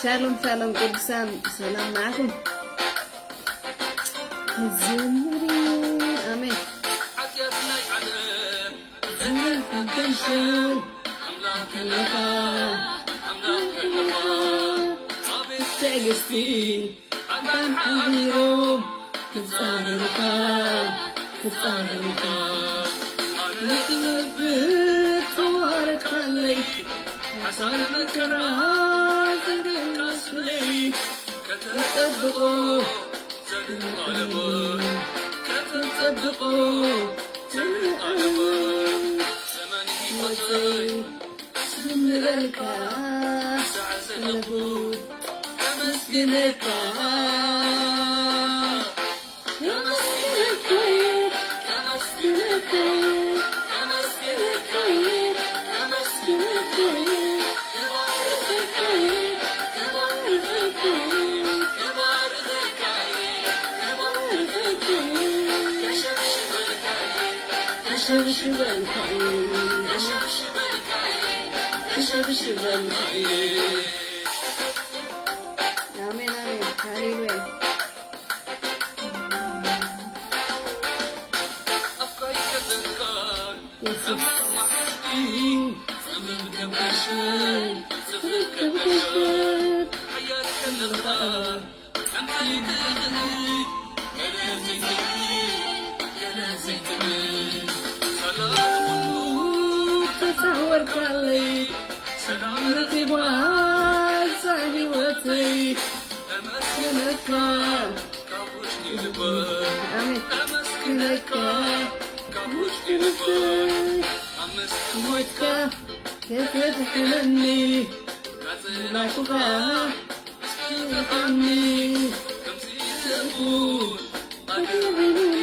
Shalom shalom ቅዱሳን ሰላም ናችሁ? ዝምሪ አሜን ትዕግስቲ አንተንቢሮም ትጻረርካ ልብ ተዋረካለይ አሳር መከራ ዘደናስለይ ከተጠብቆ ስንበልካ ሰለፉ ከመስግነካ አሜን አሜን ሃሌሉያ ተሳወርካለይ ሰላም ረቲባ ሳሂወተይ ተመስገነካ ካቡሽ ንልባ አሜን ተመስገነካ ካቡሽ ንልባ አመስግኖትካ ከተተክለኒ ናኩካ ስኪለኒ ከምሲተኩን አድርኒ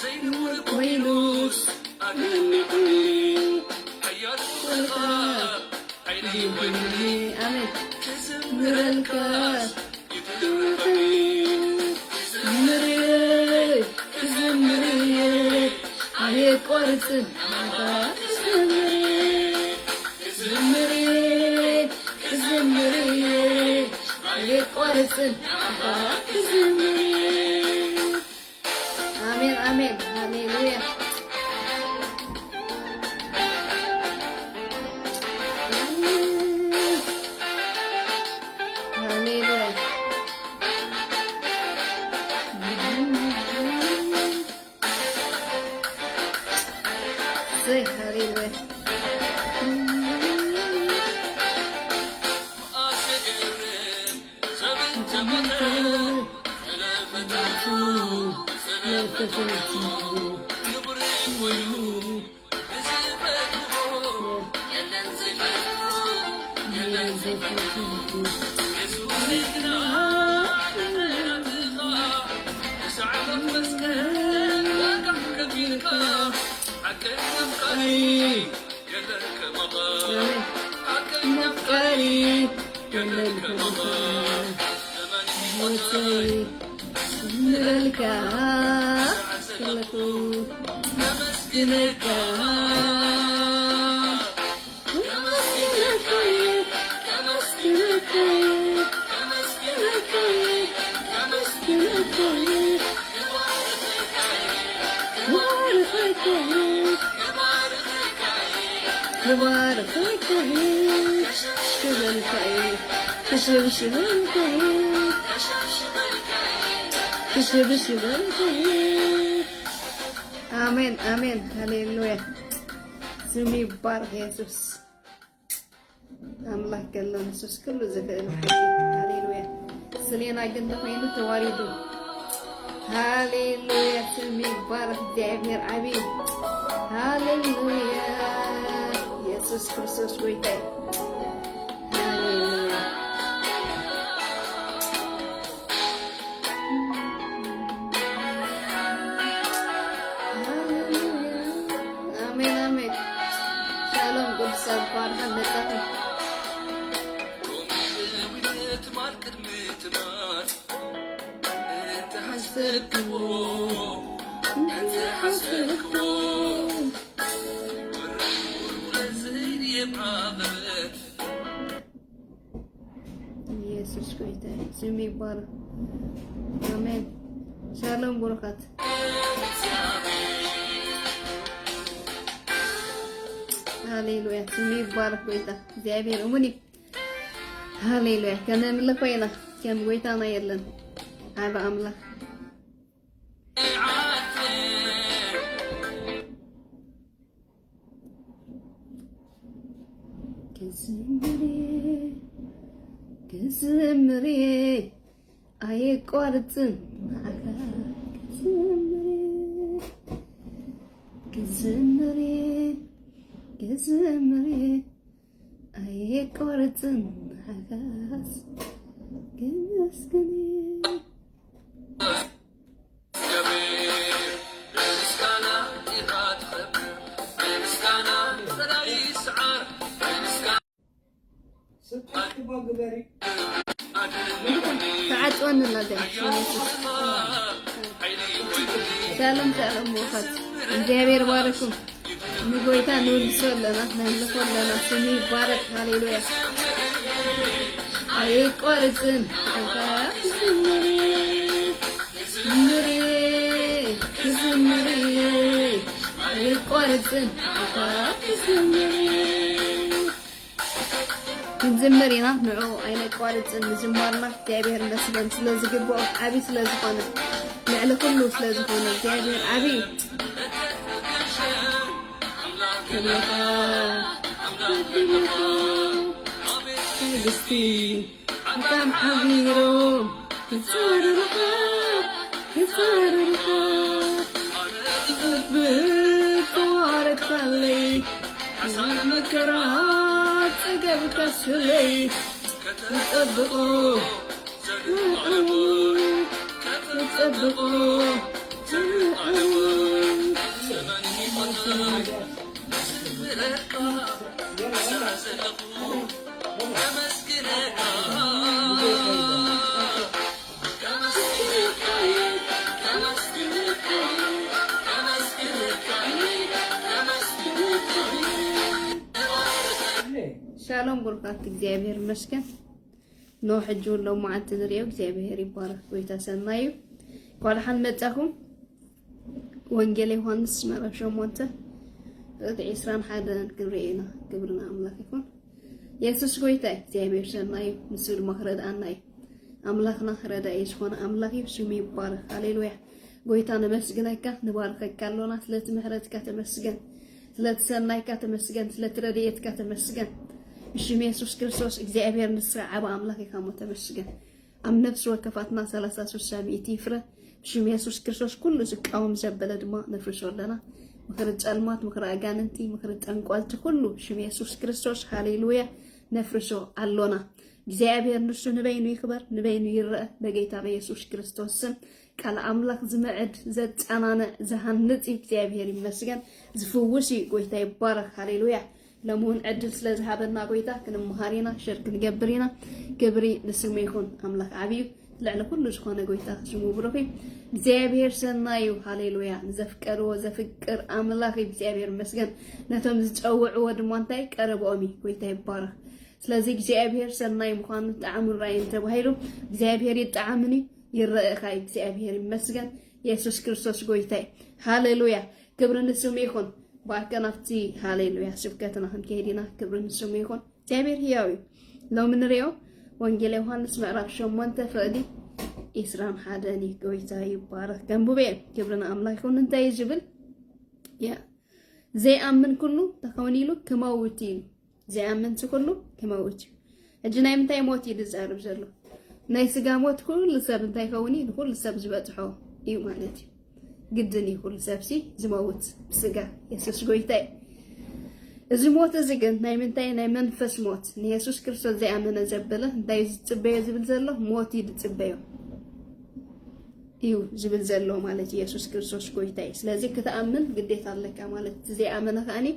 ዘይንሙር ኮይኑስ አድርኒ አሜን ከዘምረልካ ከዘምሬ አይቆርጥም ከዘምሬ አይቆርጥም አሜን አሜን ሃሌሉያ አሜን አሜን ሃሌሉያ ስሙ ይባረክ ኢየሱስ አምላክ ገለነ ኢየሱስ ሁሉ ዘፈን ሃሌሉያ ስለና ግን ተፈይኑ ተዋሪዱ ሃሌሉያ ስሙ ይባረክ እግዚአብሔር አሜን ሃሌሉያ ኢየሱስ ክርስቶስ ወይታ انت حسبكم ኢየሱስ ጌታ ስም ይባረክ። አሜን። ሻሎም በረከት። ሃሌሉያ ስም ይባረክ። ጌታ እግዚአብሔር ሙኒ ሃሌሉያ ከነምልክ ወይና ከም ጌታና የለን አብ አምላክ كزمري أي قارتن كزمري أي قارتن عكاس كنسكني تعال نلاقي سلام سلام وفات እግዚአብሔር ባረኩም ንጎይታ ንወልሶለና ነልፎለና ስሚ ባረክ ሃሌሉያ አይቆርጥን ዝምሪ አይቆርጥን كنزمرينا نعو أين قارئ نزمرنا تعبير نسبن سلازق بقى عبي سلازقنا نعلى كله سلازقنا تعبير عبي بستي كم حبيرو كسر بتوارد خلي مكرات أجاب كسلي نطبقوا شالوم بركات እግዚአብሔር ይመስገን ነው ሕጁን ለው ማዓት ዝሪው እግዚአብሔር ይባረክ ወይታ ሰናዩ ቋልሐን መጣኩም ወንጌል ዮሐንስ ምዕራፍ 8 በኢስራን ሓደን ግብሬና ግብርና አምላክ ይኩን ኢየሱስ ጎይታ እግዚአብሔር ሰናዩ ምስል መኽረድ አናይ አምላክና ረዳ ይስሆነ አምላክ ስሙ ይባረክ ሃሌሉያ ጎይታ ነመስግነካ ንባርከካ አለና ስለት ምህረትካ ተመስገን ስለት ሰናይካ ተመስገን ስለት ረድኤትካ ተመስገን بشم يسوع كريستوس እግዚአብሔር ንስራ ዓባ አምላክ ይካሞ ተመስገን አም ነፍስ ወከፋትና 33 ሳሚቲ ፍረ بشم يسوع كريستوስ ኩሉ ዝቃወም ዘበለ ድማ ነፍርሶለና ምክር ጫልማት ምክር አጋንንቲ ምክር ጠንቋልት ኩሉ بشم يسوع كريستوስ ሃሌሉያ ነፍርሶ አሎና እግዚአብሔር ንሱ ንበይኑ ይክበር ንበይኑ ይረአ በጌታ በኢየሱስ ክርስቶስ ስም ቃል አምላክ ዝመዕድ ዘጻናነ ዘሃንጽ እግዚአብሔር ይመስገን ዝፍውስ ጎይታ ይባረክ ሃሌሉያ ለሞን ዕድል ስለዝሃበና ጎይታ ክንምሃሪና ሽርክ ንገብሪና ግብሪ ንስሙ ይኹን አምላክ ዓቢይ ልዕለ ኩሉ ዝኾነ ጎይታ ስሙ ብሩኽ እግዚአብሔር ሰናዩ ሃሌሉያ ዘፍቀርዎ ዘፍቅር አምላክ እግዚአብሔር ይመስገን ነቶም ዝጨውዕዎ ድማ እንታይ ቀረብኦሚ ጎይታ ይባረክ ስለዚህ እግዚአብሔር ሰናይ ምዃኑ ጣዕሙን ራእይን ተባሂሉ እግዚአብሔር ይጣዕምኒ ይረአኻ እግዚአብሔር ይመስገን ኢየሱስ ክርስቶስ ጎይታይ ሃሌሉያ ክብር ንስሙ ይኹን ባከናፍቲ ሃሌሉያ ስብከትና እንከይዲና ክብር ንስሙ ይኹን እግዚአብሔር ሕያው ለው ምንሪኦ ወንጌል ዮሐንስ ምዕራፍ 8 ፍቅዲ ኢስራን ሓደኒ ጎይታ ይባረክ ገንቡቤ ክብርና አምላክ ይኹን እንታይ ይብል ያ ዘይአምን ኩሉ ተኸውኒሉ ከመውት ኢሉ ዘይአምን ኩሉ ከመውት እጅናይ ምንታይ ሞት ይድዛርብ ዘሎ ናይ ስጋ ሞት ኩሉ ሰብ እንታይ ከውኒ ኩሉ ሰብ ዝበጽሖ እዩ ማለት እዩ ግድኒ ኩሉ ሰብሲ ዝመውት ስጋ ኢየሱስ ጎይታይ እዚ ሞት እዚ ግን ናይ ምንታይ ናይ መንፈስ ሞት ንኢየሱስ ክርስቶስ ዘይአመነ ዘበለ እንታይ ዝጽበዮ ዝብል ዘሎ ሞት ይድጽበዮ እዩ ዝብል ዘሎ ማለት ኢየሱስ ክርስቶስ ጎይታይ ስለዚህ ከተአምን ግዴታ አለካ ማለት ዘይአመነ ካኒ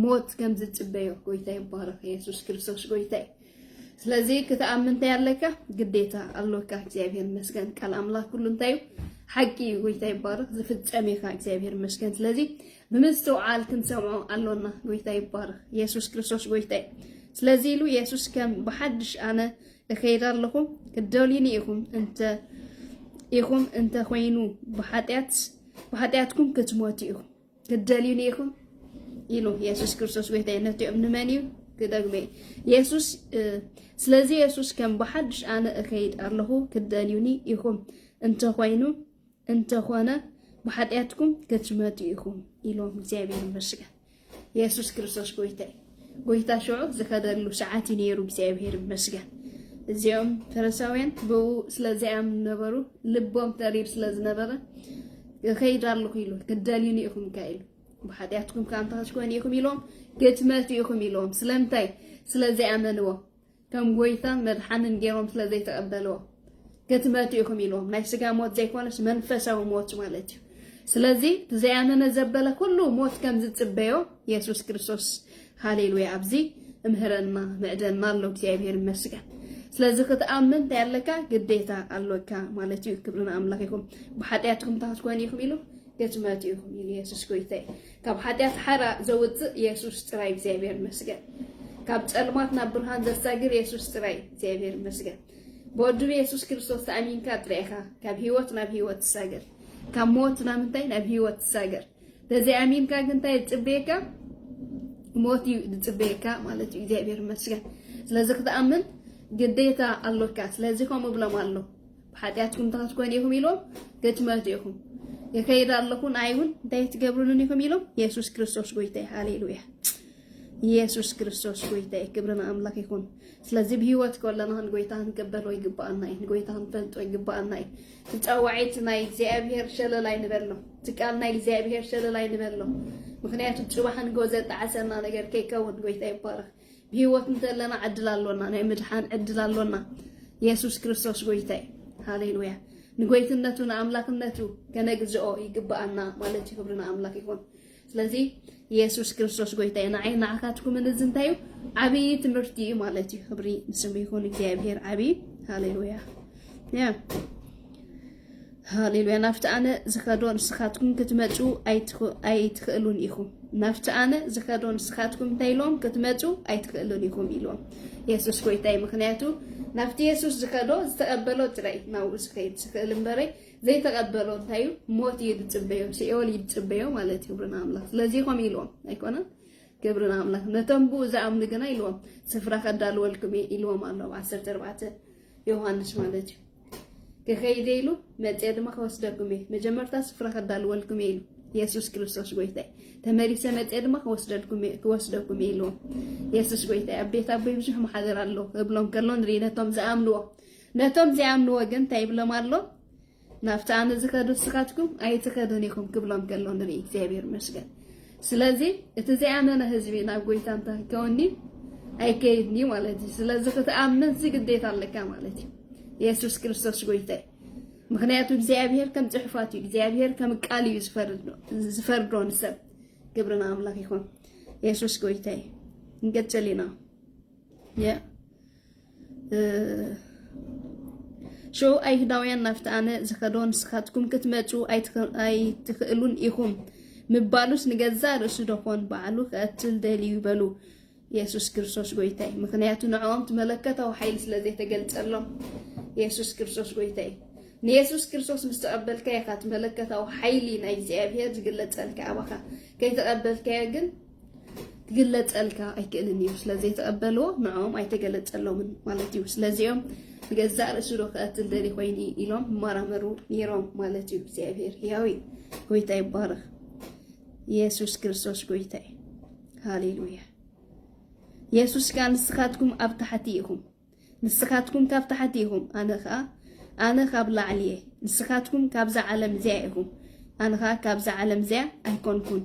ሞት ከም ዝጽበዮ ጎይታይ ይባረክ ኢየሱስ ክርስቶስ ጎይታይ ስለዚህ ክትአምንታ ያለካ ግዴታ አለካ እግዚአብሔር መስገን ቃል አምላክ ሁሉ እንታዩ حقي ويتاي بارك زفتصامي كا እግዚአብሔር መስገን ስለዚህ በመስተዋል ክንሰማው አለና ወይታይ ባርክ ኢየሱስ ክርስቶስ ወይታይ ስለዚህ ሉ ኢየሱስ ከም በሐድሽ አነ እከይዳለኩም ክደውሊኒ ይኹም እንተ ኮይኑ በኃጢአትኩም ክትሞቱ ይኹም ክደውሊኒ ይኹም ይሉ ኢየሱስ ክርስቶስ ወይታይ ነቲ እምንመኒው كدغمي ኢየሱስ ስለዚህ ኢየሱስ ከም በሐድሽ አነ እከይዳለሁ ክደውሊኒ ይኹም እንተ ሆነ በኃጢአትኩም ክትመቱይኹም ኢሎም እግዚአብሔር ይመስገን ኢየሱስ ክርስቶስ ጎይታ ሽዑ ዝከደሉ ሰዓት ነይሩ እግዚአብሔር ይመስገን እዚኦም ፈሪሳውያን በው ስለዚያም ነበሩ ልቦም ተሪር ስለዝነበረ ከይዳለሁ ኢሉ ክደልዩኒ ኢኹም ካይሉ በኃጢአትኩም ካንታችኮን ኢኹም ኢሎም ክትመቱይኹም ኢሎም ስለምታይ ስለዚያመንዎ ከም ጎይታ መድሓንን ገይሮም ስለዘይተቀበልዎ ክትመቱይኹም ኢሎም ናይ ስጋ ሞት ዘይኮነስ መንፈሳዊ ሞት ማለት እዩ ስለዚህ ተዘያነነ ዘበለ ኩሉ ሞት ከም ዝጽበዮ ኢየሱስ ክርስቶስ ሃሌሉያ አብዚ እምህረና መዕደና አሎ እግዚአብሔር ይመስገን ስለዚህ ክትአምን ታያለካ ግዴታ አለካ ማለት እዩ ክብርና አምላክ ይኹም በኃጢአትኩም ታትኮን ይኹም ኢሉ ክትመቱይኹም ኢሉ ኢየሱስ ጎይታይ ካብ ኃጢአት ሓራ ዘውፅእ ኢየሱስ ጥራይ እግዚአብሔር ይመስገን ካብ ጸልማት ናብ ብርሃን ዘሳግር ኢየሱስ ጥራይ እግዚአብሔር ይመስገን በወዱ ኢየሱስ ክርስቶስ ተአሚንካ ጥራይካ ካብ ህይወት ናብ ህይወት ተሳገር ካብ ሞት ናብ እንታይ ናብ ህይወት ተሳገር ለዚ አሚንካ ግንታይ ጽቤካ ሞት ይጽቤካ ማለት እዩ እግዚአብሔር ይመስገን ስለዚህ ክትአምን ግዴታ አለካ ስለዚህ ከም ብሎም አሎ በኃጢአትኩም ታትኮን ይኹም ኢሎም ክትመቱይኹም የከይዳለኩን አይሁን እንታይ ትገብሩልን ይኹም ኢሎም ኢየሱስ ክርስቶስ ጎይታይ ሃሌሉያ ኢየሱስ ክርስቶስ ጎይታይ ክብርና አምላክ ይኹን ስለዚህ በህይወት ኮለናን ጎይታን ከበለው ይግባአና ጎይታን ፈንጦ ይግባአና ተጫዋዒት ናይ እግዚአብሔር ሸለላይ ንበለው ትቃልናይ እግዚአብሔር ሸለላይ ንበለው ምክንያቱ ጽባህን ጎዘ ጣዓሰና ነገር ከይከውን ጎይታይ ይባረክ በህይወት እንተለና አድላለውና ናይ ምድሓን አድላለውና ኢየሱስ ክርስቶስ ጎይታይ ሃሌሉያ ንጎይትነቱና አምላክነቱ ከነግዝኦ ይግባአና ማለት ክብርና አምላክ ይኹን ስለዚህ ኢየሱስ ክርስቶስ ጎይታይ ናዓይና አካትኩም እንዝንታዩ አብይ ትምርቲ ማለት እዩ ክብሪ ንስሙ ይኹን እግዚአብሔር አብይ ሃሌሉያ ያ ሃሌሉያ ናፍቲ አነ ዝኸዶ ንስኻትኩም ክትመጹ ኣይትኽእሉን ኢኹም ናፍቲ አነ ዝኸዶ ንስኻትኩም እንታይሎም ክትመጹ ኣይትኽእሉን ኢኹም ኢሎም ኢየሱስ ጎይታይ ምክንያቱ ናፍቲ ኢየሱስ ዝኸዶ ዝተቀበሎ ጥራይ ናው ዝኸይድ ዝኽእል እምበረይ ዘይተቀበሎ እንታዩ ሞት ይድጽበዮ ሲኦል ይድጽበዮ ማለት ይብርና አምላክ ስለዚህ ቆም ኢሎም አይኮነ ክብርና አምላክ ነተንቡ ዘአምኑ ገና ኢሎም ስፍራ ከዳልወልኩም ኢሎም አለው 14 ዮሐንስ ማለት ከኸይደ ኢሉ መጽደማ ከወስደኩም መጀመርታ ስፍራ ከዳልወልኩም ኢሉ ኢየሱስ ክርስቶስ ጎይታይ ተመሪሰ መጽደማ ከወስደኩም ኢሎም ኢየሱስ ጎይታይ አቤት አበይ ብዙሕ ማሕደር አለው ብሎም ከሎን ሪነቶም ዘአምኑ ወገን ታይብሎም አለው ናፍታን ዝከዱ ስኻትኩም ኣይትከዱን ኢኹም ክብሎም ከሎ ንሪ እግዚአብሔር ይመስገን ስለዚህ እቲ ዘአመነ ህዝቢ ናብ ጎይታ እንታይ ከውኒ ኣይከይድኒ ማለት እዩ ስለዚህ ክትአምን ዝግዴታ አለካ ማለት እዩ ኢየሱስ ክርስቶስ ጎይታይ ምክንያቱ እግዚአብሔር ከም ጽሕፋት እዩ እግዚአብሔር ከም ቃል እዩ ዝፈርዶ ንሰብ ክብርና አምላክ ይኹን ኢየሱስ ጎይታይ እንቀጥልና ያ شو አይሁዳውያን ናፍቲ አነ ዝኸዶን ስኻትኩም ክትመጹ ኣይትኽእሉን ኢኹም ምባሉስ ንገዛ ርእሱ ደኾን በዓሉ ከእትል ደልዩ ይበሉ ኢየሱስ ክርስቶስ ጎይታይ ምክንያቱ ንዕኦም ትመለከታው ኃይል ስለዘይተገልጸሎም ኢየሱስ ክርስቶስ ጎይታይ ንኢየሱስ ክርስቶስ ምስተቀበልካ ኢኻ ትመለከታው ኃይሊ ናይ እግዚአብሔር ዝግለጸልካ አባኻ ከይተቀበልካ ግን ትግለጸልካ ኣይክእልን እዩ ስለዘይተቀበልዎ ንዕኦም ኣይተገለጸሎምን ማለት እዩ ስለዚኦም ገዛ ርእሱ ከእትል ደሊ ኮይኒ ኢሎም ማራመሩ ነይሮም ማለት እዩ እግዚአብሔር ያዊ ጎይታይ ይባረክ ኢየሱስ ክርስቶስ ጎይታይ ሃሌሉያ ኢየሱስ ካን ንስኻትኩም ኣብ ታሕቲ ኢኹም ንስኻትኩም ካብ ታሕቲ ኢኹም ኣነ ካብ ላዕሊ ንስኻትኩም ካብዛ ዓለም እዚኣ ኢኹም ኣነኻ ካብዛ ዓለም እዚኣ ኣይኮንኩን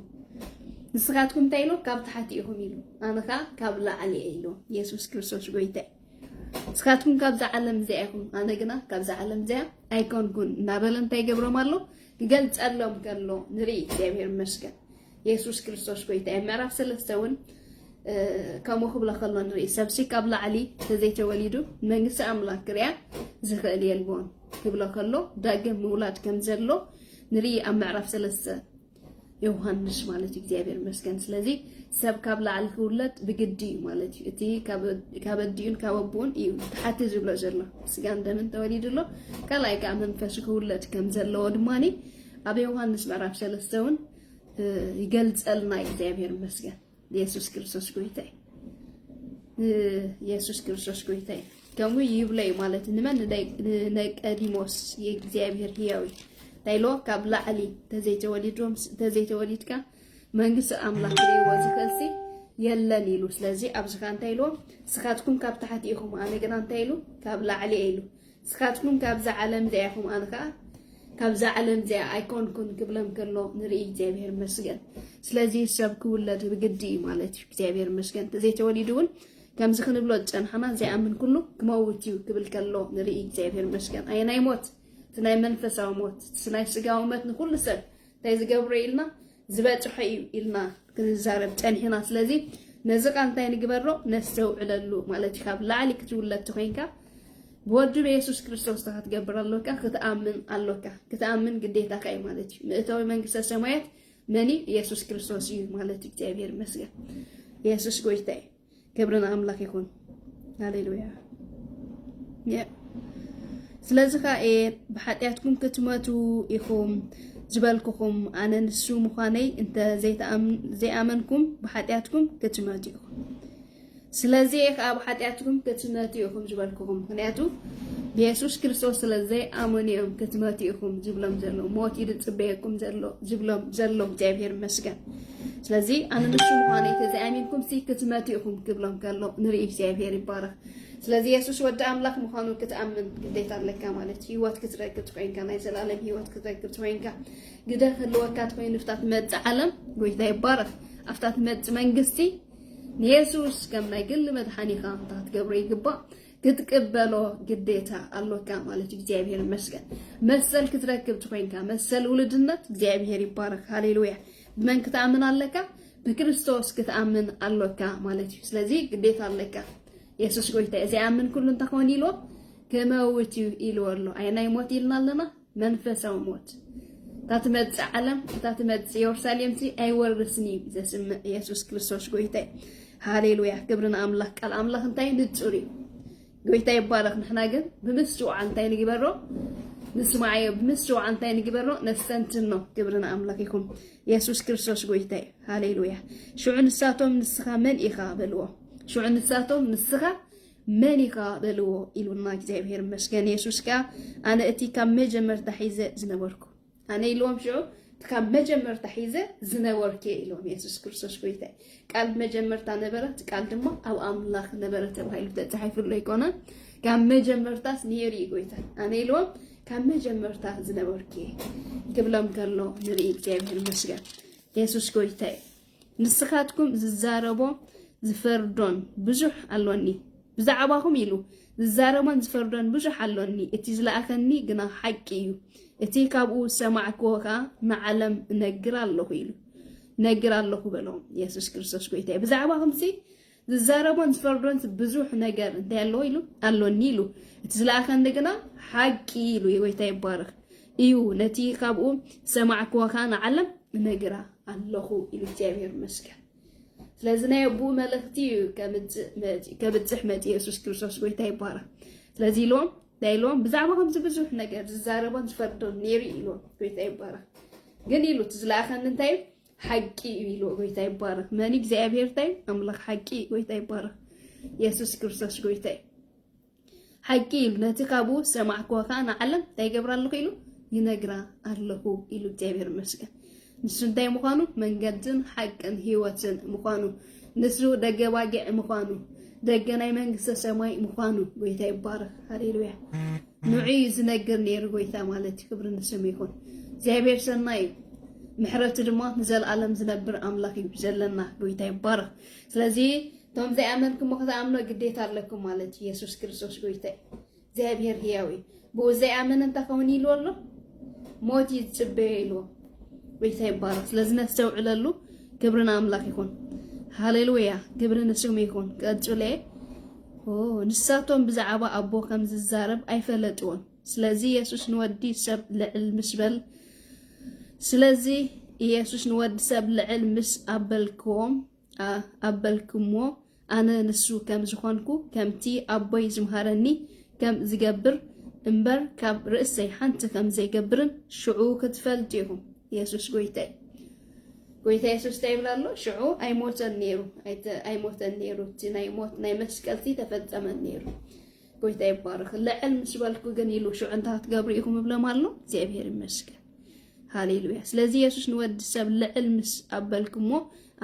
ንስኻትኩም እንታይ ኢሉ ካብ ታሕቲ ኢኹም ኢሉ ኣነኻ ካብ ላዕሊ ኢሉ ኢየሱስ ክርስቶስ ጎይታይ ንስኻትኩም ካብዛ ዓለም እዚኣ ኢኹም ኣነ ግና ካብዛ ዓለም እዚኣ ኣይኮንኩን እናበለ እንታይ ገብሮም ኣሎ ክገልጸሎም ከሎ ንርኢ እግዚአብሔር ይመስገን ኢየሱስ ክርስቶስ ጎይታይ ምዕራፍ 3 እውን كم خبلا خلنا نري سبسي قبل علي تزيت وليدو منجس أملاك ريا زخلي البون قبل خلو داقم مولاد كم زلو نري أم عرف سلسة يوهانش مالتي እግዚአብሔር ይመስገን ስለዚህ ሰብ ካብላ አልኩለት በግዲ ማለት እቲ ካብዲን ካብቦን እዩ ተሓቲ ዝብሎ ዘሎ ስጋ እንደምን ተወሊድሎ ከላይ ካ መንፈስ ኩለት ከም ዘሎ ድማኒ ኣብ ዮሐንስ ምዕራፍ 3 ውን ይገልጸልና እግዚአብሔር ይመስገን ኢየሱስ ክርስቶስ ጎይታይ ኢየሱስ ክርስቶስ ጎይታይ ከሙ ይብለይ ማለት ንመን ነቀዲሞስ የእግዚአብሔር ሕያው ታይሎ ካብላ አሊ ተዘይተ ወሊድካ መንግስት አምላክ ሊወዝ ከልሲ የለን ይሉ ስለዚህ አብዝካን ታይሎ ስኻትኩም ካብ ታሕት ኢኹም አነ ግን አንታይሉ ካብላ አሊ ኢሉ ስኻትኩም ካብዛ ዓለም ዘያኹም አንካ ካብዛ ዓለም ዘያ አይኮንኩን ክብለም ከሎ ንርኢ እግዚአብሔር መስገን ስለዚህ ሰብ ክውለድ በግዲ ማለት እግዚአብሔር መስገን ተዘይተ ወሊዱን ከምዝ ክንብሎ ጸንሐና ዘያምን ኩሉ ክመውትዩ ክብል ከሎ ንርኢ እግዚአብሔር መስገን አይናይ ሞት تناي منفسه وموت تناي سجا ومت نقول سر تايز جبريلنا زبادح إلنا كنزارب تاني هنا سلزي نزق عن تاني جبرو نستو على اللو مالتي خاب لا عليك تقول تخينكا بوجب يسوع كريستوس تحت جبر اللوكا كتأمن اللوكا كتأمن قديتا كاي مالتي مئتوي من قصة سمايات مني يسوع كريستوس يو مالتي كتابير مسجا يسوع قويتاي كبرنا أملاك يكون هاليلويا ስለዚህ በኃጢአትኩም ክትመቱ ኢኹም ዝበልኩኹም አነ ንሱ ምዃነይ እንተ ዘይአመንኩም በኃጢአትኩም ክትመቱ ኢኹም ስለዚህ ኣብ ኃጢአትኩም ክትመቱ ኢኹም ዝበልኩኹም ምክንያቱ በኢየሱስ ክርስቶስ ስለዘይ አመንዮም ክትመቱ ኢኹም ዝብሎም ዘሎ ሞት ይድጽበየኩም ዘሎ ዝብሎም ዘሎ እግዚአብሔር ይመስገን ስለዚህ አነ ንሱ ምዃነይ ተዘይአመንኩም ክትመቱ ኢኹም ክብሎም ከሎ ንርኢ እግዚአብሔር ይባረክ ስለዚህ ኢየሱስ ወደ አምላክ መሆኑ ከተአመን ግዴታ ለካ ማለት ህይወት ክትረክብ ትቆይንካ ናይ ዘላለም ህይወት ክትረክብ ትቆይንካ ግደ ህልወካት ኮይን ፍታት መጽ ዓለም ጎይታ ይባረክ አፍታት መጽ መንግስቲ ኢየሱስ ከም ናይ ግል መድኃኒኻ ታት ገብረ ይግባ ክትቀበሎ ግዴታ አለካ ማለት እግዚአብሔር ይመስገን መሰል ክትረክብ ትቆይንካ መሰል ውልድነት እግዚአብሔር ይባረክ ሃሌሉያ በመን ክትአመን አለካ በክርስቶስ ክትአመን አለካ ማለት ስለዚህ ግዴታ አለካ ኢየሱስ ጎይታ እዚአምን ኩሉን ተኾን ኢሎ ከመውት ኢሎ አሎ አይናይ ሞት ይልናልና መንፈሳው ሞት ታትመጽ ዓለም ታትመጽ ኢየሩሳሌም ሲ አይወርስኒ ዘስም ኢየሱስ ክርስቶስ ጎይታ ሃሌሉያ ክብርና አምላክ ቃል አምላክ እንታይ ንጹሪ ጎይታ ይባረክ ንሕና ግን ብምስዋዕ እንታይ ንግበሮ ንስማዓዮ ብምስዋዕ እንታይ ንግበሮ ነስተንትኖ ክብርና አምላክ ይኹን ኢየሱስ ክርስቶስ ጎይታ ሃሌሉያ ሽዑ ንሳቶም ንስኻ መን ኢኻ በልዎ شو عند ساتهم نسخة مانيكا بلو إلونا እግዚአብሔር መስገን ኢየሱስ ጋ አነ እቲ ካብ መጀመር ተሒዘ ዝነበርኩ አነ ኢሎም ሽዑ ካብ መጀመር ተሒዘ ዝነበርኩ ኢሎም ኢየሱስ ክርስቶስ ጎይታ ቃል መጀመርታ ነበረት ቃል ድማ ኣብ አምላክ ነበረት ተባሂሉ ተጻሒፉሎ ይኮነ ካብ መጀመርታስ ነይሩ ጎይታ አነ ኢሎም ካብ መጀመርታ ዝነበርኩ ክብሎም ከሎ ንርኢ እግዚአብሔር መስገን ኢየሱስ ጎይታ ንስኻትኩም ዝዛረቦ ዝፈርዶን ብዙሕ አሎኒ ብዛዕባኹም ኢሉ ዝዛረቦን ዝፈርዶን ብዙሕ አሎኒ እቲ ዝለኣኸኒ ግና ሓቂ እዩ እቲ ካብኡ ሰማዕክዎካ ንዓለም ነግር ኣለኹ ኢሉ ነግር ኣለኹ በሎም ኢየሱስ ክርስቶስ ጎይታ ብዛዕባኹም ሲ ዝዛረቦን ዝፈርዶን ብዙሕ ነገር እንታይ ኣለዎ ኢሉ አሎኒ ኢሉ እቲ ዝለኣኸኒ ግና ሓቂ ኢሉ ጎይታ ይባረክ እዩ ነቲ ካብኡ ሰማዕክዎካ ንዓለም ነግራ ኣለኹ ኢሉ እግዚአብሔር መስገን ስለዚህ የቡ መልእክቲ ከብጽሕ መጽ ኢየሱስ ክርስቶስ ጎይታ ይባረክ ስለዚህ ሎም ብዛዕባኹም ብዙሕ ነገር ዝዛረቦን ዝፈርዶን ነይሩ ኢሎም ጎይታ ይባረክ ግን ኢሉ ዝለኣኸኒ እንታይ ሓቂ ኢሉ ጎይታ ይባረክ መን እግዚአብሔር ታይ አምላክ ሓቂ ጎይታ ይባረክ ኢየሱስ ክርስቶስ ጎይታ ሓቂ ኢሉ ነቲ ካብኡ ሰማዕክዎካ ንዓለም እንታይ ገብራ ኣለኹ ኢሉ ይነግራ ኣለኹ ኢሉ እግዚአብሔር መስገን ንሱ እንታይ ምዃኑ መንገድን ሓቅን ህይወትን ምዃኑ ንሱ ደገባጊዕ ምዃኑ ደገናይ መንግስተ ሰማይ ምዃኑ ጎይታ ይባረክ ሃሌሉያ ንዑይ ዝነግር ነይሩ ጎይታ ማለት ክብሪ ንስሙ ይኹን እግዚአብሔር ሰናይ ምሕረቱ ድማ ንዘለዓለም ዝነብር አምላክ እዩ ዘለና ጎይታ ይባረክ ስለዚህ ቶም ዘይአመንኩም ከተኣምኖ ግዴታ ኣለኩም ማለት ኢየሱስ ክርስቶስ ጎይታ እግዚአብሔር ሕያው ብኡ ዘይአመን እንተኸውን ኢሉ ኣሎ ሞት ይጽበየ ኢሉ ጎይታ ይባረክ ስለዚህ ነስተውዕለሉ ክብርና አምላክ ይኹን ሃሌሉያ ግብር ንስም ይሁን ቀጥለ ንሳቶም ብዛዕባ አቦ ከም ዝዛረብ አይፈለጥዎን ስለዚህ ኢየሱስ ንወዲ ሰብ ልዕል ምስበል ስለዚህ ኢየሱስ ንወዲ ሰብ ልዕል ምስ አበልክሞ አነ ንሱ ከም ዝኮንኩ ከምቲ አቦይ ዝምሃረኒ ከም ዝገብር እምበር ካብ ርእሰይ ሓንቲ ከም ዘይገብርን ሽዑ ክትፈልጥይኹም ኢየሱስ ጎይታይ ኢየሱስ ታይብላሎ ሽዑ አይሞተን ነይሩ እቲ ናይ ሞት ናይ መስቀልቲ ተፈጸመን ነይሩ ጎይታ ይባረክ ልዕል ምስበልኩ ግን ኢሉ ሽዑ እንታት ገብሩ ኢኹም ብሎም አሎ እግዚአብሔር ይመስገን ሃሌሉያ ስለዚህ ኢየሱስ ንወዲ ሰብ ልዕል ምስ አበልክሞ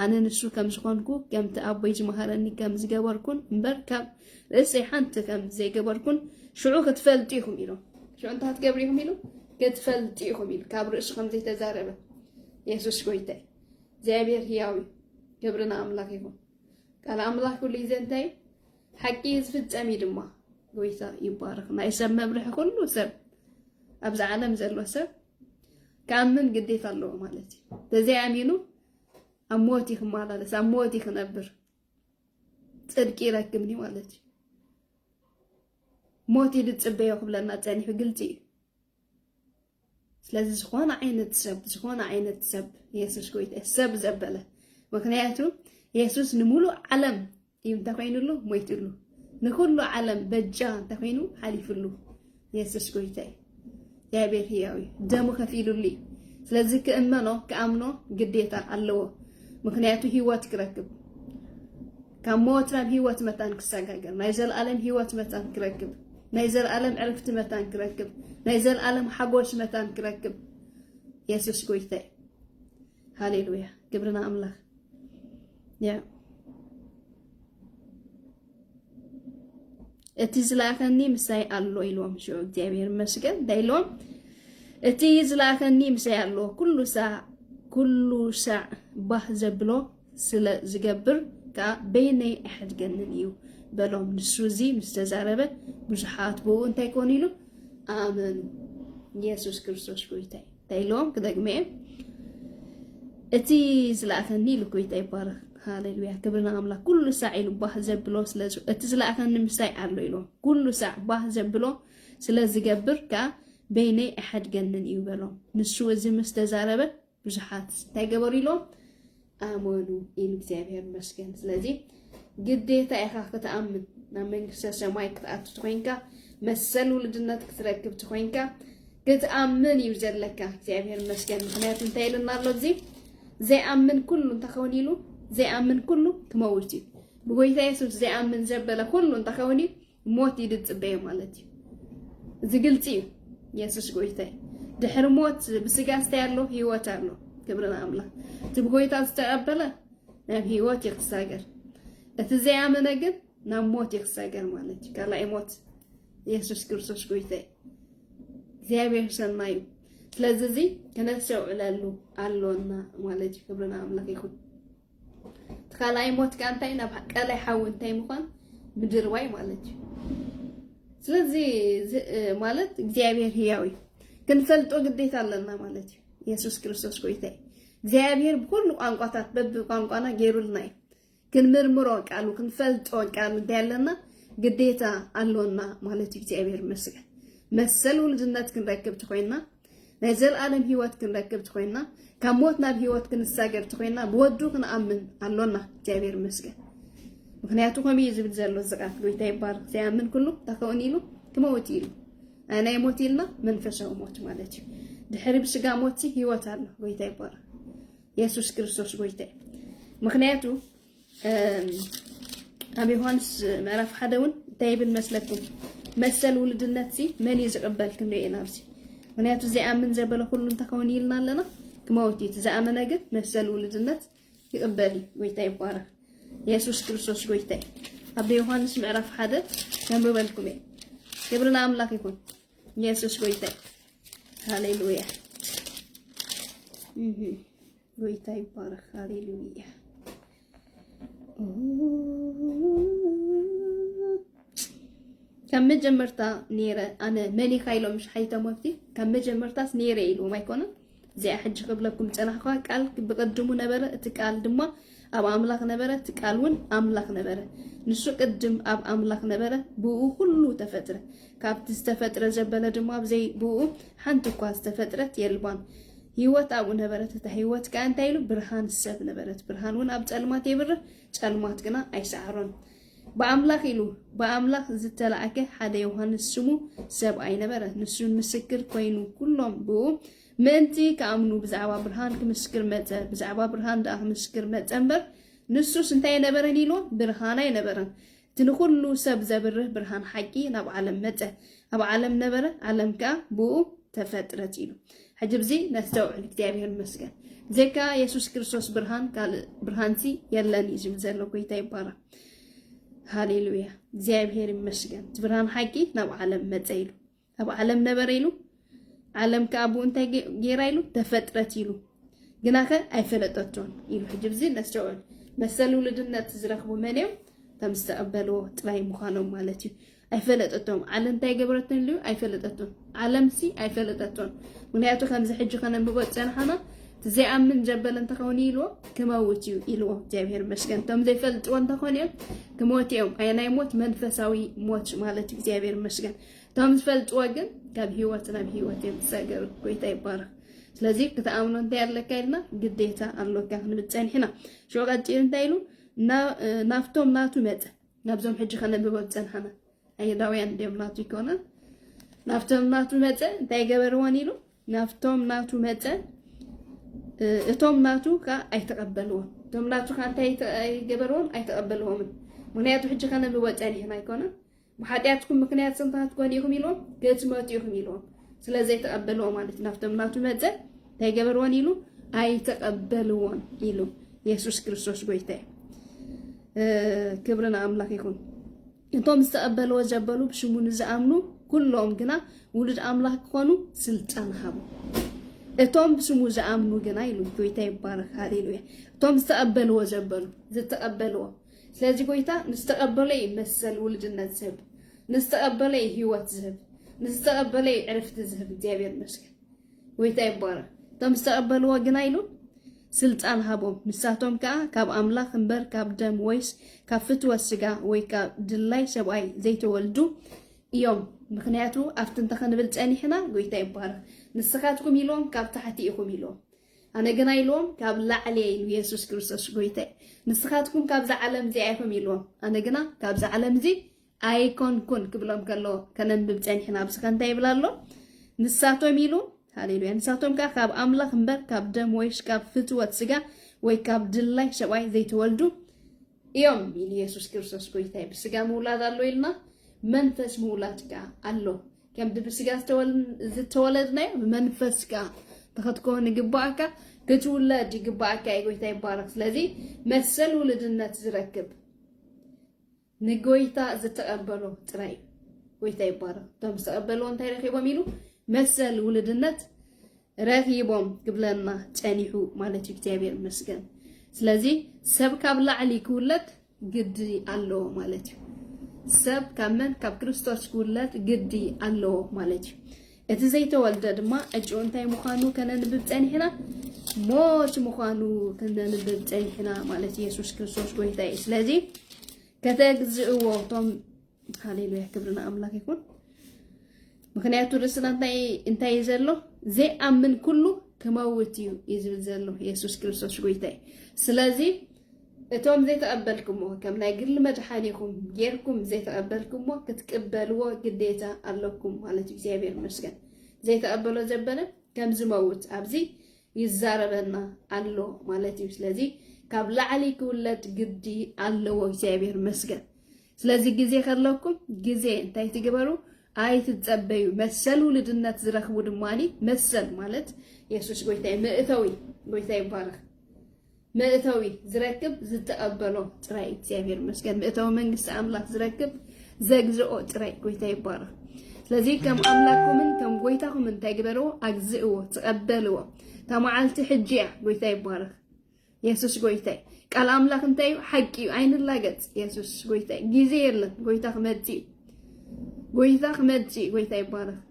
አነ ንሱ ከም ዝኮንኩ ከምቲ አቦይ ዝምሃረኒ ከም ዝገበርኩን እምበር ካብ ርእሰይ ሓንቲ ከም ዘይገበርኩን ሽዑ ክትፈልጥይኹም ኢሎም ሽዑ እንታት ገብሩ ኢኹም ኢሉ ክትፈልጥይኹም ኢሉ ካብ ርእሱ ከም ዘይተዛረበ ኢየሱስ ጎይታይ እግዚአብሔር ሕያዊ ክብርና አምላክ ይሁን ቃል አምላክ ሁሉ ይዘንታይ ሐቂ ዝፍጸም ድማ ጎይታ ይባረክ ናይ ሰብ መብርሕ ሁሉ ሰብ አብዛ ዓለም ዘሎ ሰብ ካምን ግዴታ አለው ማለት እዩ በዚያ አሚኑ አሞት ይክማላለስ አሞት ይክነብር ጽድቅ ይረክብኒ ማለት እዩ ሞት ይድጽበዮ ክብለና ጸኒሑ ግልጽ እዩ ስለዚህ ዝኾነ ዓይነት ሰብ ኢየሱስ ጎይታ ሰብ ዘበለ ምክንያቱ ኢየሱስ ንሙሉ ዓለም ይምታ ኮይኑሉ ሞይቱሉ ንኩሉ ዓለም በጃ ተኮይኑ ሓሊፍሉ ኢየሱስ ጎይታ እግዚአብሔር ሕያዊ ደሙ ከፊሉሉ ስለዚህ ከአምኖ ግዴታ አለዎ ምክንያቱ ህይወት ክረክብ ካብ ሞት ናብ ህይወት መታን ክሰጋገር ናይ ዘለዓለም ህይወት መታን ክረክብ ናይ ዘለዓለም ዕረፍቲ መታን ክረክብ ናይ ዘለዓለም ሓጎስ መታን ክረክብ ኢየሱስ ጎይታ ሃሌሉያ ግብርና አምላክ ያ እቲ ዝላከኒ ምሳይ አሎ ኢሎም ሽዑ እግዚአብሔር መስገን ዳይሎም እቲ ዝላከኒ ምሳይ አሎ ኩሉ ሳዕ ባህ ዘብሎ ስለ ዝገብር ካ በይነይ አሕድገንን እዩ በሎም ንሱ እዚ ምስተዛረበ ብዙሓት ብኡ እንታይ ኮን ኢሉ አመኑ ኢየሱስ ክርስቶስ ጎይታ ዳይሎም ክደግሜ እቲ ዝላከኒ ኢሉ ጎይታ ይባረክ ሃሌሉያ ክብርና አምላክ ኩሉ ሳዕ ኢሉ ባህ ዘብሎ ስለዚ እቲ ዝላከኒ ምሳይ አሎ ኢሎም ኩሉ ሳዕ ባህ ዘብሎ ስለ ዝገብር ካ በይነይ አሕድገንን እዩ በሎም ንሱ እዚ ምስተዛረበ ብዙሓት እንታይ ገበሩ ኢሎም አመኑ ኢሉ እግዚአብሔር መስገን ስለዚህ ግዴታ ኢኻ ክትአምን ናብ መንግስተ ሰማይ ክትኣቱ ትኮይንካ መሰል ውልድነት ክትረክብ ትኮይንካ ክትአምን እዩ ዘለካ እግዚአብሔር መስገን ምክንያቱ እንታይ ኢሉና ኣሎ እዚ ዘይአምን ኩሉ እንተኸውን ኢሉ ዘይአምን ኩሉ ክመውት እዩ ብጎይታ ኢየሱስ ዘይአምን ዘበለ ኩሉ እንተኸውን ሞት ይድጽበዮ ማለት እዩ እዚ ግልጽ እዩ ኢየሱስ ጎይታ ድሕሪ ሞት ብስጋ ዝተያሎ ህይወት አሎ ክብርና አምላክ እቲ ብጎይታ ዝተቀበለ ናብ ህይወት ይክሳገር እቲ ዘይአመነ ግን ናብ ሞት ይክሳገር ማለት እዩ ካልኣይ ሞት ኢየሱስ ክርስቶስ ጎይታ እግዚአብሔር ሰናይ ስለዚህ ከነሰውዕለሉ አሎና ማለት እዩ ክብርና አምላክ ይሁን ካልኣይ ሞት ካንታይ ናብ ቀላይ ሓው እንታይ ምዃን ምድርዋይ ማለት እዩ ስለዚህ ማለት እግዚአብሔር ሕያዊ ክንፈልጦ ግዴታ አለና ማለት እዩ ኢየሱስ ክርስቶስ ጎይታ እግዚአብሔር በሁሉ ቋንቋታት በቋንቋና ገይሩልና ክንምርምሮ ቃሉ ክንፈልጦ ቃሉ እንዳለና ግዴታ አለና ማለት እዩ እግዚአብሔር መስገን መሰል ውልድነት ክንረክብ ትኮይና ናይ ዘለዓለም ህይወት ክንረክብ ትኮይና ካብ ሞት ናብ ህይወት ክንሳገር ትኮይና ብወዱ ክንአምን አለና እግዚአብሔር መስገን ምክንያቱ ከምይ ዝብል ዘሎ ዝቃት ጎይታ ይባርክ ዘይአምን ኩሉ ተከውን ኢሉ ክመውት ኢሉ አና ይሞት ኢልና መንፈሳዊ ሞት ማለት እዩ ድሕሪ ብስጋ ሞት ህይወት አለ ጎይታ ይባርክ ኢየሱስ ክርስቶስ ጎይታ ምክንያቱ አብ ዮሐንስ ምዕራፍ 1 ውን ታይብል መስለኩም መሰል ውልድነት መን ይዝቀበል ክንደይና ብሲ ምክንያቱ ዘይአምን ዘበለ ሁሉ ተከውን ይልና ኣለና ክመውት እዩ ዘአመነ ግን መሰል ውልድነት ይቀበል ጎይታ ይባርክ ኢየሱስ ክርስቶስ ጎይታ አብ ዮሐንስ ምዕራፍ 1 ተንበልኩም ክብርና አምላክ ይሁን ኢየሱስ ጎይታ ሃሌሉያ ጎይታ ይባርክ ሃሌሉያ كم جمرتا نيرة أنا ماني خايلو مش حيتا موتي كم جمرتاس نيرة إلو ما يكون زي أحد قبلكم أنا قال بقدموا نبرة تقال دما أب أملاك نبرة قالون أملاك نبرة نسو قدم أب أملاك نبرة بو كله تفترة كاب تستفترة زبالة دماب زي بو حنتو كواز تفترة يلبان هيوت أبو نبرة تهيوت كان تايلو برهان السب نبرة برهان ون أب تعلمات يبره تعلمات كنا أي سعرون بأملاك إلو بأملاك زتلاعك حدا يوهانس سمو سب أي نبرة نسو مسكر كوينو كلهم بو منتي كأمنو بزعوا برهان كمسكر متى بزعوا برهان ده مسكر متى أمبر نسو سنتي نبرة نيلو برهانا نبرة تنقولو سب زبره برهان حكي نب علم متى أب علم نبرة علم كا بو تفترة إلو حجب زي نستوعب كتابه المسكن زكا يسوع كريستوس برهان قال برهانتي يلا نيجي مزلو كويتاي بارا هاليلويا እግዚአብሔር ይመስገን ብርሃን ሐቂ ናብ ዓለም መጽይሉ ኣብ ዓለም ነበረይሉ ዓለም ከአቡ እንታይ ጌራይሉ ተፈጥረት ይሉ ግናከ አይፈለጠቶን ይሉ ሕጅብዚ ነስተውል መሰል ውልድነት ዝረክቡ መንየም ተምስተቀበሉ ጥራይ ምዃኖም ማለት እዩ አይፈለጠቶም ዓለም እንታይ ገበረትን ልዩ አይፈለጠቶም ዓለምሲ አይፈለጠቶም ምክንያቱ ከምዚ ሕጅ ከነብቦ ጸንሐና زعمن جبل انت خوني له كموتيو إلو جابير مسكن تم ذي فلت وانت خوني كموتيهم أنا يموت منفساوي موت مالت جابير مسكن تم فلت واجن كاب هيوتنا بهيوتين ساجر كويتاي بار لذي كتأمنون تيار لكيرنا قديتا الله كان بتسين هنا شو قد تيرن تايلو نافتهم ناتو مت نبزهم حج خنا ببتسين هنا أي داوين ديم ناتو يكونا نافتهم ناتو مت تاي جبرواني له نافتهم ناتو مت እቶም ናቱ ካ አይተቀበሉም እቶም ናቱ ካንተ አይገበሩም አይተቀበሉም ምክንያቱ ሕጅ ከነ በወጣን ይሄን አይኮነ በኃጢአትኩም ምክንያት ሰንታት ኮን ይሁም ይሎም ገጽመት ይሁም ይሎም ስለዚህ አይተቀበሉም ማለት ነው እቶም ናቱ መዘ ታይገበሩን ይሉ አይተቀበሉም ይሉ ኢየሱስ ክርስቶስ ጎይታ ክብርና አምላክ ይሁን እቶም ተቀበሉ ወዘበሉ ብሽሙን ዘአምኑ ኩሎም ግና ውልድ አምላክ ኮኑ ስልጣን ሀቡ እቶም ብስሙ ዘአምኑ ገና ይሉ ጎይታ ይባረክ ሃሌሉያ እቶም ተቀበሉ ወዘበሉ ዝተቀበሉ ስለዚህ ጎይታ ንስተቀበለ ይመሰል ውልድነት ዝህብ ንስተቀበለ ህይወት ዝህብ ንስተቀበለ ዕረፍት ዝህብ እግዚአብሔር ይመስገን ጎይታ ይባረክ እቶም ተቀበሉ ገና ይሉ ስልጣን ሃቦም ንሳቶም ካ ካብ አምላክ እንበር ካብ ደም ወይስ ካብ ፍትወት ስጋ ወይ ካብ ድላይ ሰብአይ ዘይተወልዱ እዮም ምክንያቱ አፍትን ተኸንብል ጸኒሕና ጎይታ ይባረክ ንስኻትኩም ኢሎም ካብ ታሕቲ ኢኹም ኢሎም ኣነ ገና ኢሎም ካብ ላዕሊ ኢየሱስ ክርስቶስ ጎይታ ንስኻትኩም ካብ ዘዓለም ዚኣይኹም ኢሎም ኣነ ገና ካብ ዘዓለም ዚ ኣይኮንኩን ክብሎም ከሎ ከነንብብ ጸኒሕና ብስኻ እንታይ ይብላሎ ንሳቶም ኢሉ ሃሌሉያ ንሳቶም ካብ አምላክ እንበር ካብ ደም ወይስ ካብ ፍትወት ስጋ ወይ ካብ ድላይ ሰብኣይ ዘይተወልዱ እዮም ኢየሱስ ክርስቶስ ጎይታ ብስጋ ምውላድ ኣሎ ኢልና መንፈስ ምውላድ ካ ኣሎ كم دبسجا زتولدنا منفسكا تخدكون جباكا كتولد جباكا يقول تيبارك لذي مثل ولدنا تزركب نقويتا زتقبلو تراي قويتا يبارك تم استقبلون تاي رخيبهم يلو مثل ولدنا رخيبهم قبلنا تانيحو مالتي كتابير مسكن لذي سبكا بلا عليك ولد قدري الله مالتي ሰብ ካመን ካብ ክርስቶስ ኩለት ግዲ ኣሎ ማለት እዩ እቲ ዘይተወልደ ድማ እጅው እንታይ ምዃኑ ከነንብብ ጸኒሕና ሞት ምዃኑ ከነንብብ ጸኒሕና ማለት ኢየሱስ ክርስቶስ ጎይታ እዩ ስለዚ ከተግዝእዎ ቶም ሃሌሉያ ክብርና አምላክ ይኩን ምክንያቱ ርስና እንታይ ዘሎ ዘይኣምን ኩሉ ከመውት እዩ ይዝብል ዘሎ ኢየሱስ ክርስቶስ ጎይታ እዩ ስለዚ እቶም ዘይተቀበልኩሞ ከም ናይ ግል መድሓኒኩም ጌርኩም ዘይተቀበልኩሞ ክትቀበልዎ ግዴታ ኣለኩም ማለት እግዚአብሔር ይመስገን ዘይተቀበሎ ዘበለ ከም ዝመውት ኣብዚ ይዛረበና ኣሎ ማለት እዩ ስለዚ ካብ ላዕሊ ክውለድ ግዲ ኣለዎ እግዚአብሔር ይመስገን ስለዚ ግዜ ከለኩም ግዜ እንታይ ትግበሩ ኣይትጸበዩ መሰል ውልድነት ዝረክቡ ድማኒ መሰል ማለት ኢየሱስ ጎይታ ምእተዊ ጎይታ ይባረክ مأتوي زركب زتقبلو تراي እግዚአብሔር መስገን مأتوي መንግስት አምላክ ዝረክብ ዘግዝኦ ትራይ ጎይታ ይባረክ ስለዚህ ከም አምላክኩምን ከም ጎይታኩምን ተግበሩ አግዝእዎ ተቀበልዎ ተማዓልቲ ሕጂያ ጎይታ ይባረክ ኢየሱስ ጎይታ ቃል አምላክ እንታይ ሐቂ አይንላገጽ ኢየሱስ ጎይታ ጊዜ የለም ጎይታ ከመጽ ጎይታ ይባረክ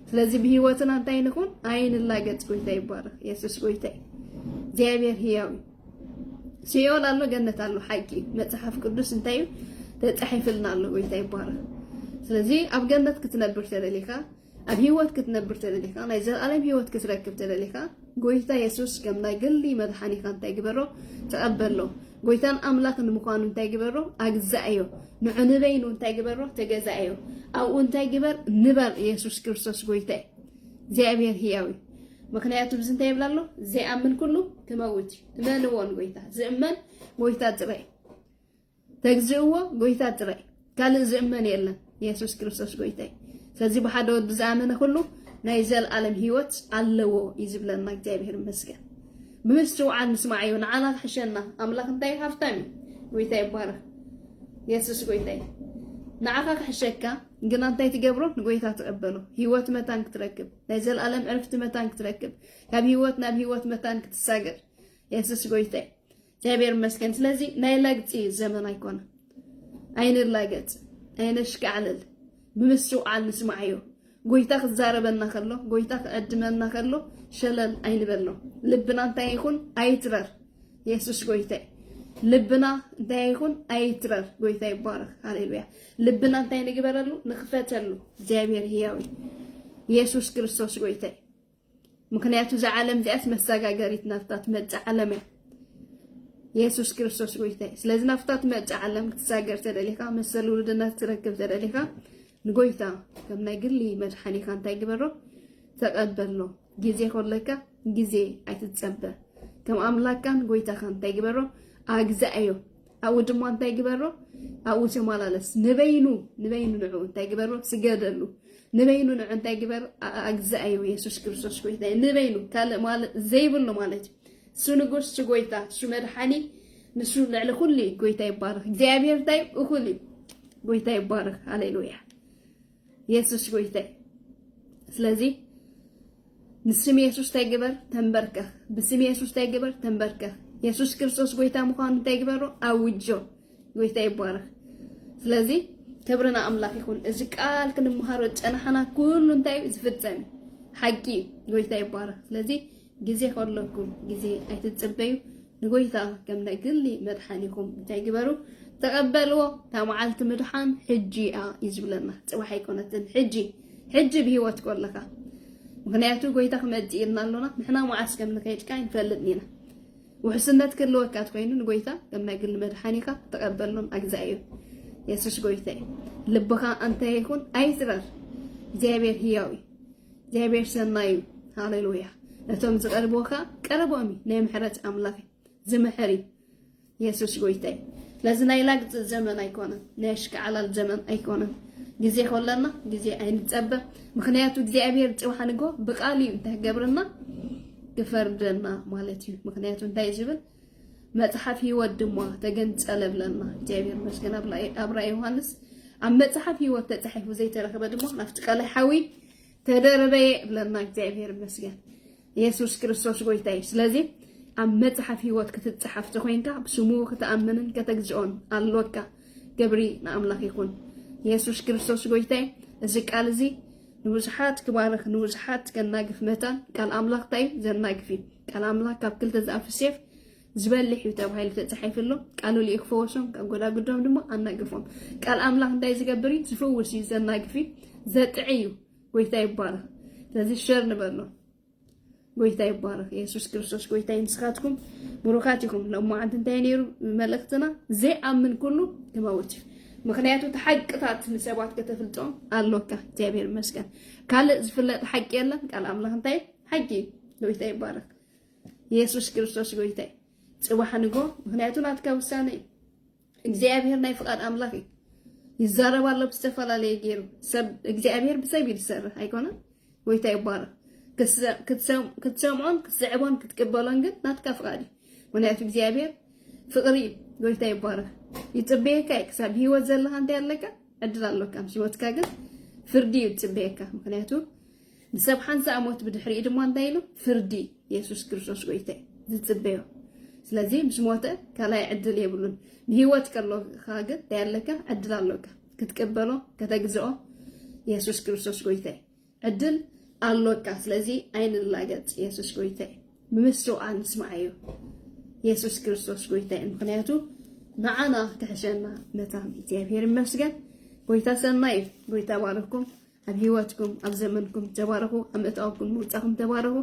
ስለዚህ በህይወትና እንታይ ንኹን አይንላገጽ ጎይታ ይባረክ ኢየሱስ ጎይታ እግዚአብሔር ሕያው ሲኦል አሎ ገነት አሎ ሓቂ መጽሐፍ ቅዱስ እንታዩ ተጻሒፍልና አሎ ጎይታ ይባረክ ስለዚህ ኣብ ገነት ክትነብር ተደሊካ ኣብ ህይወት ክትነብር ተደሊካ ናይ ዘለዓለም ህይወት ክትረክብ ተደሊካ ጎይታ ኢየሱስ ከም ናይ ግሊ መድሓኒካ እንታይ ግበሮ ተቀበሎ ጎይታን ኣምላክ ንምዃኑ እንታይ ግበሮ ኣግዛእዮ ንዕንበይኑ እንታይ ግበሮ ተገዛእዮ ኣብኡ እንታይ ግበር ንበር ኢየሱስ ክርስቶስ ጎይታ እግዚአብሔር ህያዊ ምክንያቱ ብዝ እንታይ ይብላሎ ዘይኣምን ኩሉ ክመውት ትመንዎን ጎይታ ዝእመን ጎይታ ጥራይ ተግዝእዎ ጎይታ ጥራይ ካልእ ዝእመን የለን ኢየሱስ ክርስቶስ ጎይታ ስለዚህ በሓደ ወድ ዝኣመነ ኩሉ ናይ ዘለዓለም ህይወት ኣለዎ ይዝብለና እግዚአብሔር ይመስገን ብምስዋዕ ንስማዓዩ ንዓና ክሕሸና ኣምላክ እንታይ ሃፍታም ጎይታ ይባረክ ኢየሱስ ጎይታ ንዓኻ ክሕሸካ ግን እንታይ ትገብሮ ንጎይታ ተቀበሎ ህይወት መታን ክትረክብ ናይ ዘለዓለም ዕርፍቲ መታን ክትረክብ ካብ ህይወት ናብ ህይወት መታን ክትሳገር ኢየሱስ ጎይታ እግዚአብሔር ይመስገን ስለዚህ ናይ ላግፂ ዘመን ኣይኮነ ኣይንላገጽ ኣይነሽቃዕልል ብምስዋዕ ንስማዓዩ ጎይታ ክዛረበና ከሎ ጎይታ ክዕድመና ከሎ ሸለል ኣይንበሎ ልብና እንታይ ይኹን ኣይትረር ኢየሱስ ጎይታ ልብና እንታይ ይኹን ኣይትረር ጎይታ ይባረክ ሃሌሉያ ልብና እንታይ ንግበረሉ ንኽፈተሉ እግዚአብሔር ህያዊ ኢየሱስ ክርስቶስ ጎይታ ምክንያቱ ዘዓለም ዚኣስ መሰጋገሪት ናፍታት መጽ ዓለም ኢየሱስ ክርስቶስ ጎይታ ስለዚህ ናፍታት መጽ ዓለም ክትሳገር ተደሊካ መሰል ውልድነት ትረክብ ተደሊካ ንጎይታ ከም ናይ ግሊ መድሓኒካ እንታይ ግበሮ ተቀበሎ ጊዜ ኮለካ ጊዜ ኣይትጸበ ከም ኣምላክን ጎይታኻ እንታይ ግበሮ ኣግዛእዮ ኣብኡ ድማ እንታይ ግበሮ ኣብኡ ተመላለስ ንበይኑ ንዑ እንታይ ግበሮ ስገደሉ ንበይኑ ንዑ እንታይ ግበር ኣግዛእዮ ኢየሱስ ክርስቶስ ጎይታ ንበይኑ ካልእ ማለት ዘይብሉ ማለት እሱ ንጉስ እሱ ጎይታ እሱ መድሓኒ ንሱ ልዕሊ ኩሉ ጎይታ ይባረክ እግዚአብሔር እንታይ እኩል ጎይታ ይባረክ ሃሌሉያ ኢየሱስ ጎይታ ስለዚህ ንስም ኢየሱስ ታይግበር ተንበርከኽ ብስም ኢየሱስ ታይግበር ተንበርከኽ ኢየሱስ ክርስቶስ ጎይታ ምዃኑ እንታይ ግበሮ ኣውጆ ጎይታ ይባረክ ስለዚህ ክብርና ኣምላኽ ይኹን እዚ ቃል ክንምሃሮ ጨናሓና ኩሉ እንታይ ዝፍጸም ሓቂ ጎይታ ይባረክ ስለዚህ ጊዜ ከለኩም ጊዜ ኣይትጽበዩ ንጎይታ ከም ናይ ግሊ መድሓኒኩም እንታይ ግበሩ ተቀበልዎ ታመዓልቲ ምድሓን ሕጂኣ ይዝብለና ጽባሕ ኣይኮነትን ሕጂ ብህይወት ኮለካ ምክንያቱ ጎይታ ክመጽእ ኢልና ኣሎና ንሕና መዓስ ከም ንከይድካ ይንፈልጥኒና ውሕስነት ክልወካ ትኮይኑ ንጎይታ ከም ናይ ግሊ መድሓኒካ ተቀበሉን ኣግዛእዩ ኢየሱስ ጎይታ ልብኻ እንታይ ይኹን ኣይትረር እግዚአብሔር ህያዊ እግዚአብሔር ሰናዩ ሃሌሉያ ነቶም ዝቀርቦካ ቀረቦም ናይ ምሕረት ኣምላኽ ዝምሕሪ ኢየሱስ ጎይታ ለዚ ናይ ላግጽ ዘመን ኣይኮነን ናይ ሽከዓላል ዘመን ኣይኮነን ጊዜ ኮለና ጊዜ ኣይንጸበ ምክንያቱ እግዚአብሔር ጽባሕ ንጎ ብቃል እዩ እንታይ ገብርና ክፈርደና ማለት እዩ ምክንያቱ እንታይ ዝብል መጽሐፍ ህይወት ድማ ተገንጸለ ብለና እግዚአብሔር መስገን ኣብ ራእይ ዮሐንስ ኣብ መጽሐፍ ህይወት ተጻሒፉ ዘይተረኸበ ድማ ናፍቲ ቃላይ ሓዊ ተደረበየ ብለና እግዚአብሔር መስገን ኢየሱስ ክርስቶስ ጎይታ ስለዚህ ኣብ መጽሐፍ ህይወት ክትጽሓፍ ተኮይንካ ብስሙ ክትኣምንን ከተግዝኦን ኣለካ ገብሪ ንኣምላኽ ይኹን ኢየሱስ ክርስቶስ ጎይታ እዚ ቃል እዚ ንብዙሓት ክባርኽ ንብዙሓት ከናግፍ መታን ቃል ኣምላኽ እንታይ ዘናግፊ ቃል ኣምላኽ ካብ ክልተ ዝኣፍ ሴፍ ዝበልሕ እዩ ተባሂሉ ተጻሒፍሎ ቃሉ ልኡ ክፈወሶም ካብ ጎዳጉዶም ድማ ኣናግፎም ቃል ኣምላኽ እንታይ ዝገብር እዩ ዝፍውስ እዩ ዘናግፊ ዘጥዕ እዩ ጎይታ ይባረኽ ስለዚ ሸር ንበሎ ጎይታ ይባረክ ኢየሱስ ክርስቶስ ጎይታ ንስኻትኩም ብሩኻትኩም ለማዓንት እንታይ ነይሩ መልእክትና ዘይኣምን ኩሉ ክመውት ምክንያቱ ተሓቅታት ንሰባት ከተፍልጦም ኣለካ እግዚአብሔር ይመስገን ካልእ ዝፍለጥ ሓቂ የለን ቃል ኣምላኽ እንታይ ሓቂ ጎይታ ይባረክ ኢየሱስ ክርስቶስ ጎይታ ጽባሕ ንጎ ምክንያቱ ናትካ ውሳነ እግዚአብሔር ናይ ፍቃድ ኣምላኽ ይዛረብ ኣሎ ብዝተፈላለየ ገይሩ ሰብ እግዚአብሔር ብሰብ ይሰርሕ ኣይኮነን ጎይታ ይባረክ ክትሰምዖን ክትስዕቦን ክትቅበሎን ግን ናትካ ፍቃድ ምክንያቱ እግዚአብሔር ፍቅሪ ጎይታ ይባረክ ይጽበየካ ክሳብ ህይወት ዘለካ እንታይ ኣለካ ዕድል ኣለካ ምስ ህይወትካ ግን ፍርዲ ይጽበየካ ምክንያቱ ንሰብ ሓንሳ ሞት ብድሕሪኡ ድማ እንታይ ኢሉ ፍርዲ ኢየሱስ ክርስቶስ ጎይታ ዝጽበዮ ስለዚ ምስ ሞተ ካልኣይ ዕድል የብሉን ብህይወት ከለካ ግን እንታይ ኣለካ ዕድል ኣለካ ክትቅበሎ ከተግዝኦ ኢየሱስ ክርስቶስ ጎይታ ዕድል ኣለካ ስለዚ ኣይንላገጽ ኢየሱስ ጎይታ ብምስዋዕ ንስማዓዮ ኢየሱስ ክርስቶስ ጎይታ ምክንያቱ معنا كحشنا نتام እግዚአብሔር ይመስገን ጎይታ ሰናይ ጎይታ ባረኩም ኣብ ህይወትኩም ኣብ ዘመንኩም ተባረኹ ኣመጣውኩም ሙጻኹም ተባረኹ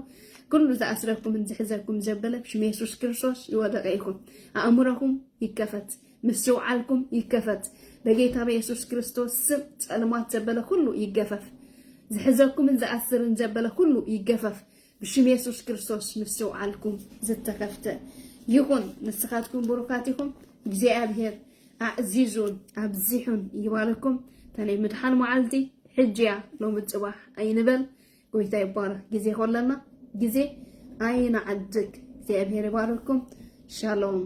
ኩሉ ዝኣስረኩም ዝሕዘኩም ዘበለ ብሽም ኢየሱስ ክርስቶስ ይወደቀይኩም ኣእምሮኩም ይከፈት ምስውዓልኩም ይከፈት በጌታ በኢየሱስ ክርስቶስ ስም ጸልማት ዘበለ ሁሉ ይገፈፍ ዝሕዘኩም ዝኣስርን ዘበለ ሁሉ ይገፈፍ ብሽም ኢየሱስ ክርስቶስ ምስውዓልኩም ዝተከፍተ ይኹን ንስኻትኩም ቡሩካቲኩም እግዚአብሔር ኣዕዚዙን ኣብዚሑን ይባረኩም ተነይ ምድሓን መዓልቲ ሕጅያ ሎሚ ጽባሕ ኣይንበል ጎይታ ይባረክ ጊዜ ኮለና ጊዜ ኣይንዓድግ እግዚአብሔር ይባረኩም ሻሎም